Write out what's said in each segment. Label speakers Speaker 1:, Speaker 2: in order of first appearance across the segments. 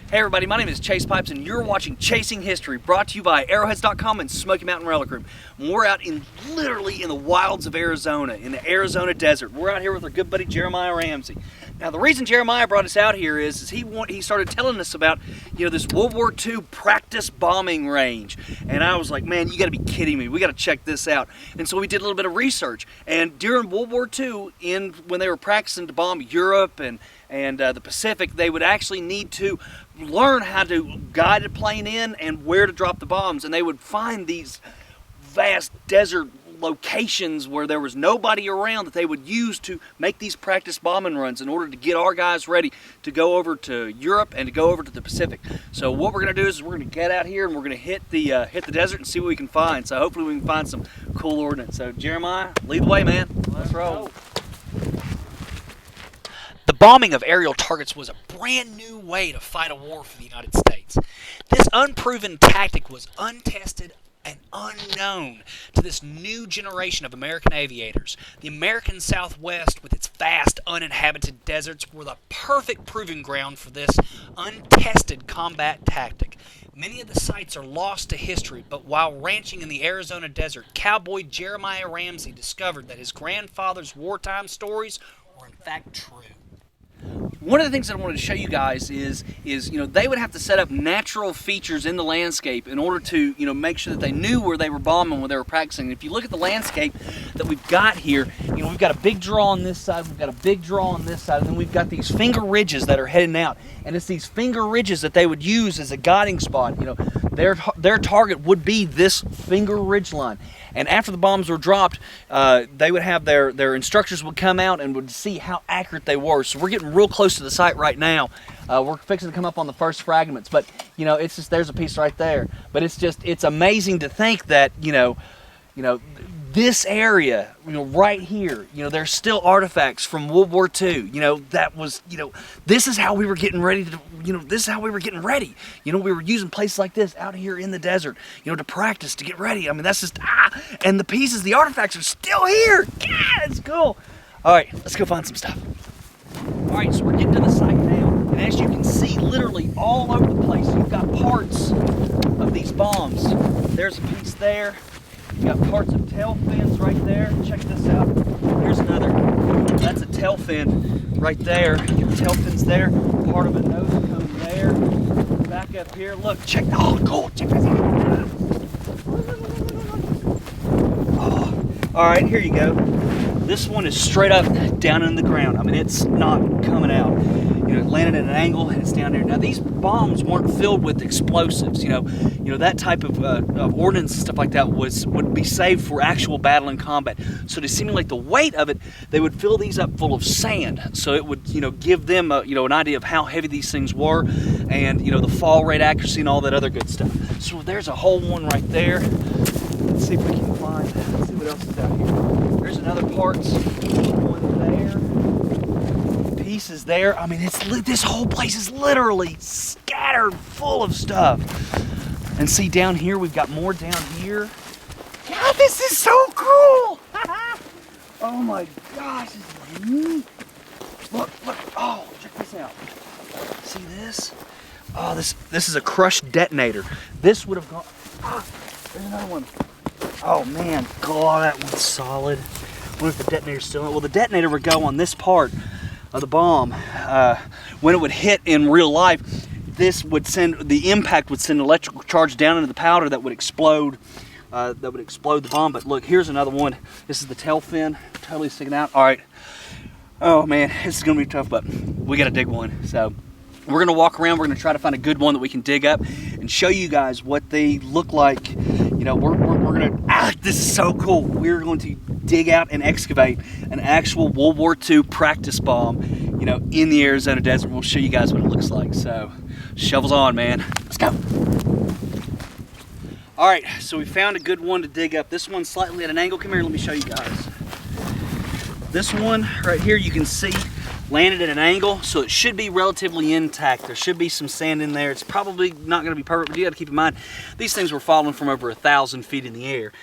Speaker 1: Hey everybody, my name is Chase Pipes and you're watching Chasing History, brought to you by Arrowheads.com and Smoky Mountain Relic Room. We're out literally in the wilds of Arizona, in the Arizona desert. We're out here with our good buddy Jeremiah Ramsey. Now the reason Jeremiah brought us out here is he started telling us about this World War II practice bombing range. And I was like, man, you gotta be kidding me, we gotta check this out. And so we did a little bit of research. And during World War II, when they were practicing to bomb Europe and the Pacific, they would actually need to learn how to guide a plane in and where to drop the bombs. And they would find these vast desert locations where there was nobody around that they would use to make these practice bombing runs in order to get our guys ready to go over to Europe and to go over to the Pacific. So what we're going to do is we're going to get out here and we're going to hit the desert and see what we can find. So hopefully we can find some cool ordnance. So Jeremiah, lead the way, man. Let's roll. The bombing of aerial targets was a brand new way to fight a war for the United States. This unproven tactic was untested and unknown to this new generation of American aviators. The American Southwest, with its vast uninhabited deserts, were the perfect proving ground for this untested combat tactic. Many of the sites are lost to history, but while ranching in the Arizona desert, cowboy Jeremiah Ramsey discovered that his grandfather's wartime stories were in fact true. One of the things that I wanted to show you guys is they would have to set up natural features in the landscape in order to make sure that they knew where they were bombing when they were practicing. And if you look at the landscape that we've got here, we've got a big draw on this side, we've got a big draw on this side, and then we've got these finger ridges that are heading out. And it's these finger ridges that they would use as a guiding spot. Their target would be this finger ridge line. And after the bombs were dropped, they would have their instructors would come out and would see how accurate they were. So we're getting real close to the site right now. We're fixing to come up on the first fragments, but it's just, there's a piece right there. But it's amazing to think that this area, right here, there's still artifacts from World War II. That was, this is how we were getting ready to, this is how we were getting ready. We were using places like this out here in the desert, to practice, to get ready. I mean, that's just, and the pieces, the artifacts are still here. Yeah, it's cool. All right, let's go find some stuff. All right, so we're getting to the site now. And as you can see, literally all over the place, you've got parts of these bombs. There's a piece there. You've got parts of tail fins right there. Check this out. Here's another. That's a tail fin right there. Your tail fin's there. Part of a nose cone there. Back up here. Look, check. Oh, cool. Check this out. Oh. All right, here you go. This one is straight up down in the ground. I mean, it's not coming out. It landed at an angle and it's down there. Now, these bombs weren't filled with explosives. That type of ordnance and stuff like that would be saved for actual battle and combat. So to simulate the weight of it, they would fill these up full of sand. So it would, give them an idea of how heavy these things were, and the fall rate accuracy and all that other good stuff. So there's a whole one right there. Let's see if we can find. Let's see what else is out here. There's another parts. One there. Pieces there. I mean, this whole place is literally scattered full of stuff. And see, down here we've got more down here. God, this is so cool! Oh my gosh, this is neat. Look! Oh, check this out. See this? Oh, this is a crushed detonator. This would have gone. There's another one. Oh man, God, that one's solid. I wonder if the detonator's still in it. Well, the detonator would go on this part of the bomb. When it would hit in real life, the impact would send electrical charge down into the powder that would explode the bomb. But look, here's another one. This is the tail fin, totally sticking out. All right. Oh man, this is gonna be tough, but we gotta dig one. So we're gonna walk around. We're gonna try to find a good one that we can dig up and show you guys what they look like. We're gonna. This is so cool. We're going to dig out and excavate an actual World War II practice bomb, in the Arizona desert. We'll show you guys what it looks like. So, shovels on, man. Let's go. All right, so we found a good one to dig up. This one's slightly at an angle. Come here, let me show you guys. This one right here, you can see, landed at an angle, so it should be relatively intact. There should be some sand in there. It's probably not going to be perfect, but you got to keep in mind, these things were falling from over 1,000 feet in the air.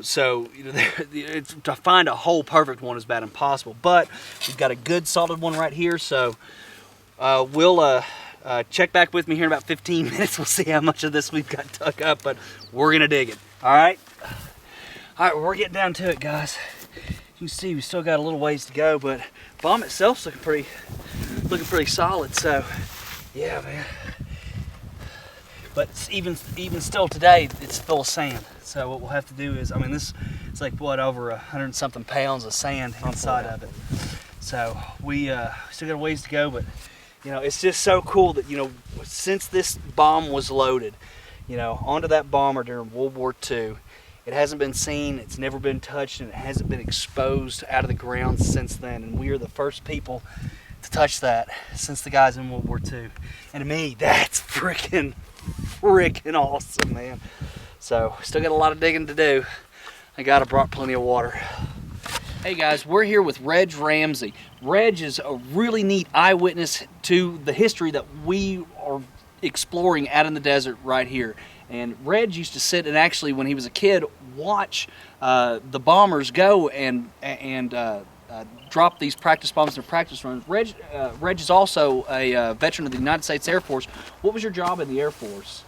Speaker 1: So to find a whole perfect one is about impossible. But we've got a good solid one right here, so we'll Check back with me here in about 15 minutes. We'll see how much of this we've got dug up, but we're gonna dig it. All right. All right, well, we're getting down to it, guys. You can see we still got a little ways to go, but bomb itself's looking pretty solid. So, yeah, man. But even still today, it's full of sand. So what we'll have to do is, I mean, it's like what, over 100-something pounds of sand inside of it. So we still got a ways to go, but you know, it's just so cool that, you know, since this bomb was loaded, you know, onto that bomber during World War II, it hasn't been seen, it's never been touched, and it hasn't been exposed out of the ground since then. And we are the first people to touch that since the guys in World War II. And to me, that's freaking awesome, man. So, still got a lot of digging to do. I brought plenty of water. Hey guys, we're here with Reg Ramsey. Reg is a really neat eyewitness to the history that we are exploring out in the desert right here. And Reg used to sit and actually, when he was a kid, watch the bombers go and drop these practice bombs in their practice runs. Reg is also a veteran of the United States Air Force. What was your job in the Air Force?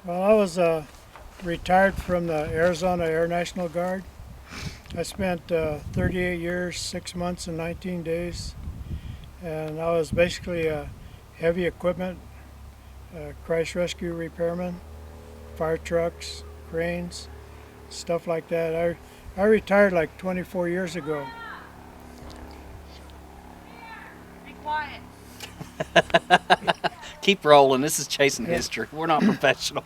Speaker 2: Well, I was retired from the Arizona Air National Guard. I spent 38 years, 6 months, and 19 days. And I was basically a heavy equipment, crash rescue repairman, fire trucks, cranes, stuff like that. I retired like 24 years ago.
Speaker 3: Be quiet.
Speaker 1: Keep rolling. This is chasing history. We're not professional.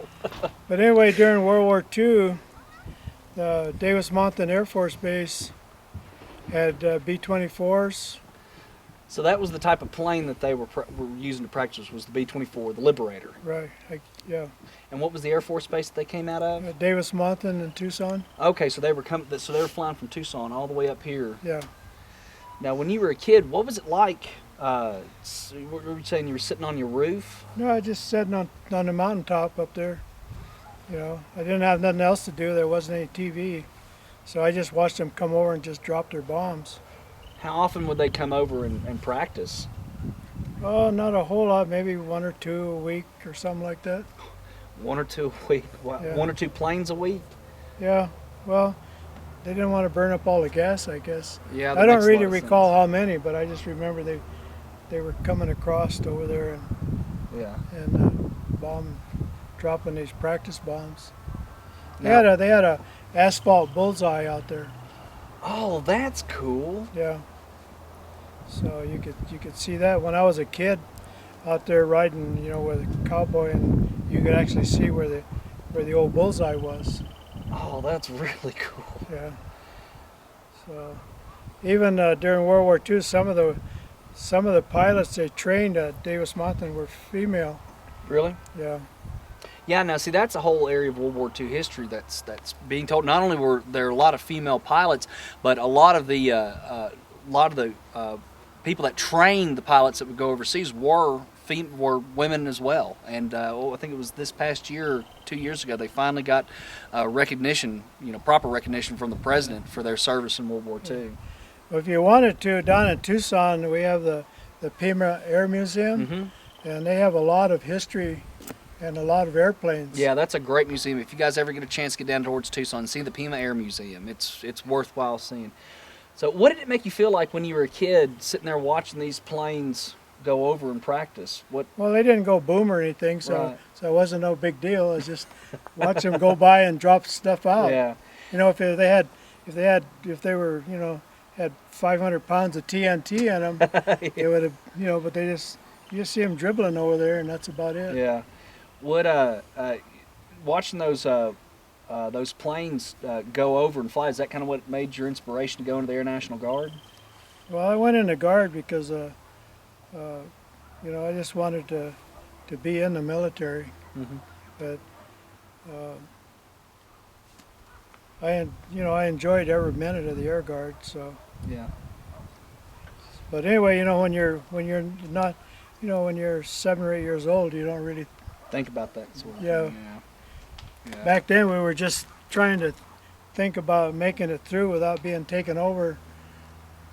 Speaker 2: But anyway, during World War II, the Davis Mountain Air Force Base had B-24s.
Speaker 1: So that was the type of plane that they were using to practice, was the B-24, the Liberator.
Speaker 2: Right, yeah.
Speaker 1: And what was the Air Force base that they came out of?
Speaker 2: Davis Mountain in Tucson.
Speaker 1: Okay, so they were flying from Tucson all the way up here.
Speaker 2: Yeah.
Speaker 1: Now, when you were a kid, what was it like? Were you saying you were sitting on your roof?
Speaker 2: No, I just sitting on the mountaintop up there. You know, I didn't have nothing else to do. There wasn't any TV, so I just watched them come over and just drop their bombs.
Speaker 1: How often would they come over and practice?
Speaker 2: Oh, not a whole lot. Maybe 1 or 2 a week or something like that.
Speaker 1: 1 or 2 a week?
Speaker 2: Yeah.
Speaker 1: 1 or 2 planes a week?
Speaker 2: Yeah. Well, they didn't want to burn up all the gas, I guess.
Speaker 1: Yeah.
Speaker 2: I don't really recall how many, but I just remember they were coming across over there and dropping these practice bombs. They had a asphalt bullseye out there.
Speaker 1: Oh, that's cool.
Speaker 2: Yeah. So you could see that when I was a kid, out there riding, you know, with a cowboy, and you could actually see where the old bullseye was.
Speaker 1: Oh, that's really cool.
Speaker 2: Yeah. So even during World War II, some of the pilots they trained at Davis Mountain were female.
Speaker 1: Really?
Speaker 2: Yeah.
Speaker 1: Yeah, now see, that's a whole area of World War II history that's being told. Not only were there a lot of female pilots, but a lot of the people that trained the pilots that would go overseas were women as well. And I think it was this past year, 2 years ago, they finally got recognition, you know, proper recognition from the president for their service in World War II.
Speaker 2: Well, if you wanted to, down in Tucson, we have the Pima Air Museum,
Speaker 1: Mm-hmm.
Speaker 2: and they have a lot of history and a lot of airplanes.
Speaker 1: Yeah, that's a great museum. If you guys ever get a chance to get down towards Tucson and see the Pima Air Museum, it's worthwhile seeing. So what did it make you feel like when you were a kid sitting there watching these planes go over and practice? What?
Speaker 2: Well, they didn't go boom or anything, so
Speaker 1: Right.
Speaker 2: so it wasn't no big deal. It was just watch them go by and drop stuff out.
Speaker 1: Yeah.
Speaker 2: You know, if they were, you know, had 500 pounds of TNT in them, it would have, you know. But you just see them dribbling over there, and that's about it.
Speaker 1: Yeah. What watching those planes go over and fly, is that kind of what made your inspiration to go into the Air National Guard?
Speaker 2: Well, I went in the Guard because, you know, I just wanted to be in the military.
Speaker 1: Mm-hmm.
Speaker 2: But I enjoyed every minute of the Air Guard. So.
Speaker 1: Yeah.
Speaker 2: But anyway, you know, when you're not, you know, when you're 7 or 8 years old, you don't really
Speaker 1: Think about that sort of
Speaker 2: Yeah.
Speaker 1: thing. Yeah.
Speaker 2: Back then, we were just trying to think about making it through without being taken over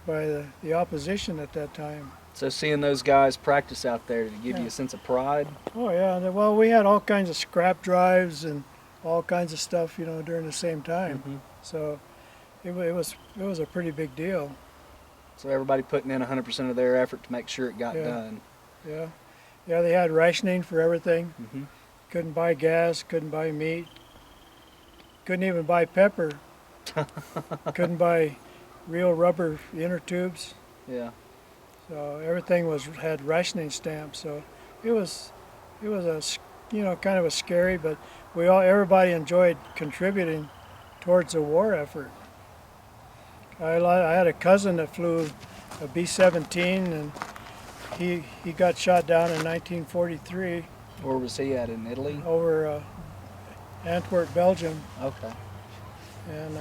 Speaker 2: by the opposition at that time.
Speaker 1: So seeing those guys practice out there, did it give you a sense of pride?
Speaker 2: Oh yeah, well we had all kinds of scrap drives and all kinds of stuff, you know, during the same time. So it was a pretty big deal.
Speaker 1: So everybody putting in 100% of their effort to make sure it got done.
Speaker 2: Yeah, yeah. They had rationing for everything.
Speaker 1: Mm-hmm.
Speaker 2: Couldn't buy gas, couldn't buy meat, couldn't even buy pepper. Couldn't buy real rubber inner tubes.
Speaker 1: Yeah.
Speaker 2: So everything had rationing stamps. So it was a, you know, kind of a scary, but everybody enjoyed contributing towards the war effort. I had a cousin that flew a B-17, and he got shot down in 1943.
Speaker 1: Where was he at, in Italy?
Speaker 2: Over Antwerp, Belgium.
Speaker 1: Okay.
Speaker 2: And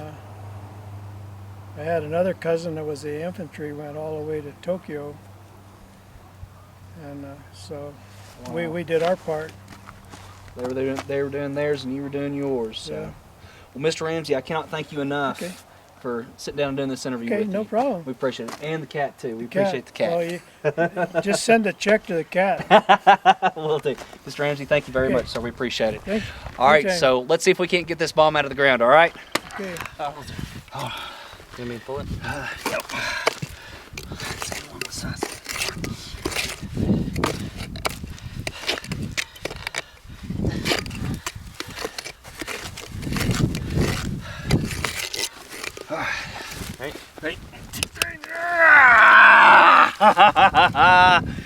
Speaker 2: I had another cousin that was the infantry, went all the way to Tokyo. And so
Speaker 1: Wow.
Speaker 2: we did our part.
Speaker 1: They were doing theirs and you were doing yours. So.
Speaker 2: Yeah.
Speaker 1: Well, Mr. Ramsey, I cannot thank you enough for sitting down and doing this interview
Speaker 2: Okay,
Speaker 1: with
Speaker 2: no
Speaker 1: you.
Speaker 2: problem.
Speaker 1: We appreciate it. And the cat, too. We appreciate the cat.
Speaker 2: Well, just send a check to the cat.
Speaker 1: Will do. Mr. Ramsey, thank you very much, sir. We appreciate it.
Speaker 2: Thank you.
Speaker 1: All right,
Speaker 2: Okay.
Speaker 1: so let's see if we can't get this bomb out of the ground, all right?
Speaker 2: Okay.
Speaker 1: Let me pull it. Yep. Let's see one beside it. All right. Ready?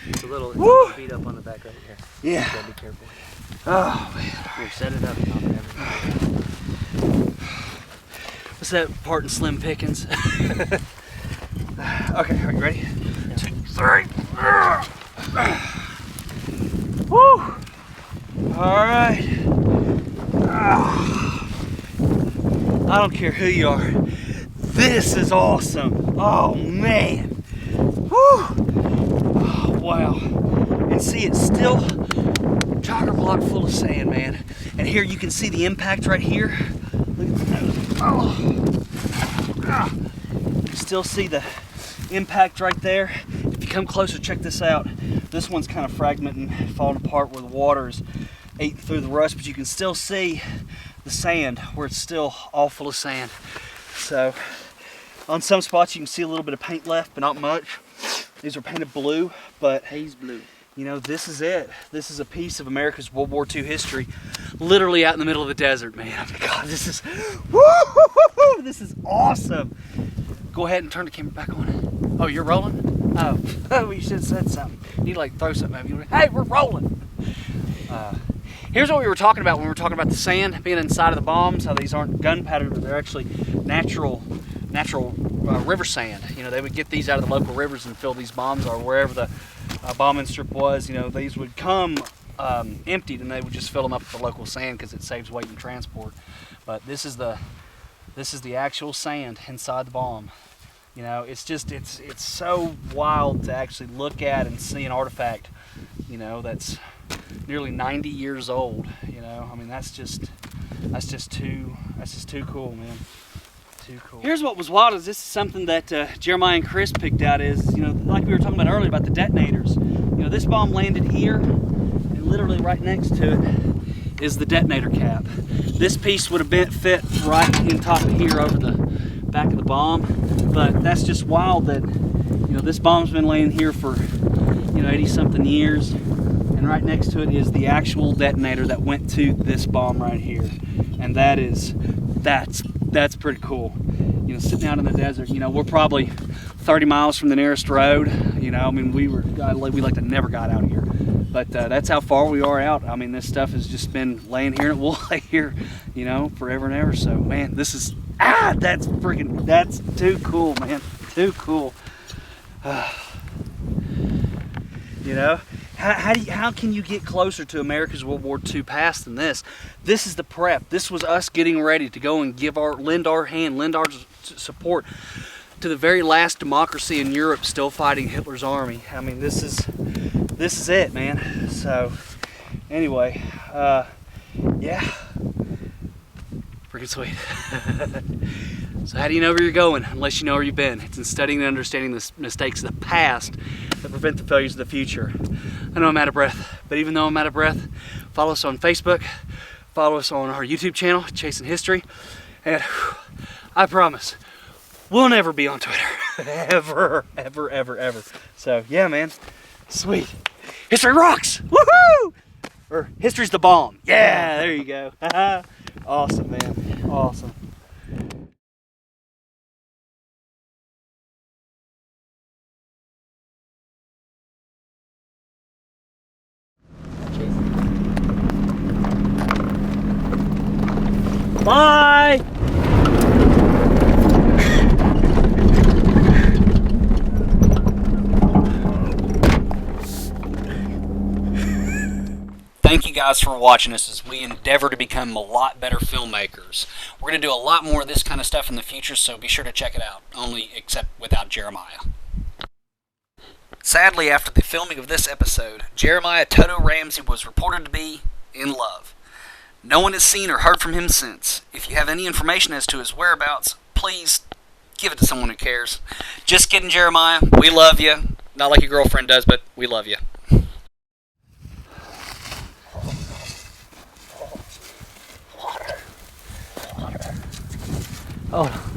Speaker 4: It's a little beat up on the back right here.
Speaker 1: Yeah.
Speaker 4: You gotta be careful.
Speaker 1: Oh, man.
Speaker 4: Here, set it up. And I'll grab it.
Speaker 1: What's that part in Slim Pickens? Okay, are you ready?
Speaker 4: Yeah.
Speaker 1: 2, 3. Woo! All right. I don't care who you are. This is awesome. Oh man. Woo! Oh, wow. And see, it's still jogger block full of sand, man. And here you can see the impact right here. Look at that. Oh. You still see the impact right there. If you come closer, check this out. This one's kind of fragmenting, falling apart where the water's eating through the rust, but you can still see the sand where it's still all full of sand. So on some spots you can see a little bit of paint left, but not much. These are painted blue, but
Speaker 4: Haze blue.
Speaker 1: you know, this is it. This is a piece of America's World War II history, literally out in the middle of the desert, man. God, this is, woo-hoo-hoo-hoo, this is awesome. Go ahead and turn the camera back on. Oh, you're rolling? Oh, you should have said something. You need to like throw something at me. Hey, we're rolling. Here's what we were talking about when we were talking about the sand being inside of the bombs, how these aren't gunpowder, but they're actually natural river sand. You know, they would get these out of the local rivers and fill these bombs, or wherever the bombing strip was. You know, these would come emptied, and they would just fill them up with the local sand because it saves weight in transport. But this is the actual sand inside the bomb. You know, it's so wild to actually look at and see an artifact, you know, that's nearly 90 years old. You know, I mean, that's just too cool, man. Too cool. Here's what was wild is this is something that Jeremiah and Chris picked out is, you know, like we were talking about earlier about the detonators. You know, this bomb landed here, and literally right next to it is the detonator cap. This piece would have fit right in top of here over the back of the bomb, but that's just wild that, you know, this bomb's been laying here for, you know, 80-something years, and right next to it is the actual detonator that went to this bomb right here, and that's pretty cool. You know, sitting out in the desert, you know, we're probably 30 miles from the nearest road. You know, I mean, we like to never got out here, but that's how far we are out. I mean, this stuff has just been laying here, and it will lay here, you know, forever and ever. So, man, this is that's too cool, man. Too cool. You know, how can you get closer to America's World War II past than this? This is the prep. This was us getting ready to go and lend our support to the very last democracy in Europe still fighting Hitler's army. I mean, this is it, man. So, anyway, yeah. Freaking sweet. So how do you know where you're going unless you know where you've been? It's in studying and understanding the mistakes of the past that prevent the failures of the future. I know I'm out of breath, but even though I'm out of breath, follow us on Facebook, follow us on our YouTube channel, Chasing History, and I promise, we'll never be on Twitter. Ever, ever, ever, ever. So yeah, man, sweet. History rocks! Woohoo! Or history's the bomb. Yeah, there you go. Awesome, man. Awesome. Bye! Thank you guys for watching us as we endeavor to become a lot better filmmakers. We're going to do a lot more of this kind of stuff in the future, so be sure to check it out. Only except without Jeremiah. Sadly, after the filming of this episode, Jeremiah Toto Ramsey was reported to be in love. No one has seen or heard from him since. If you have any information as to his whereabouts, please give it to someone who cares. Just kidding, Jeremiah. We love you. Not like your girlfriend does, but we love you. Oh.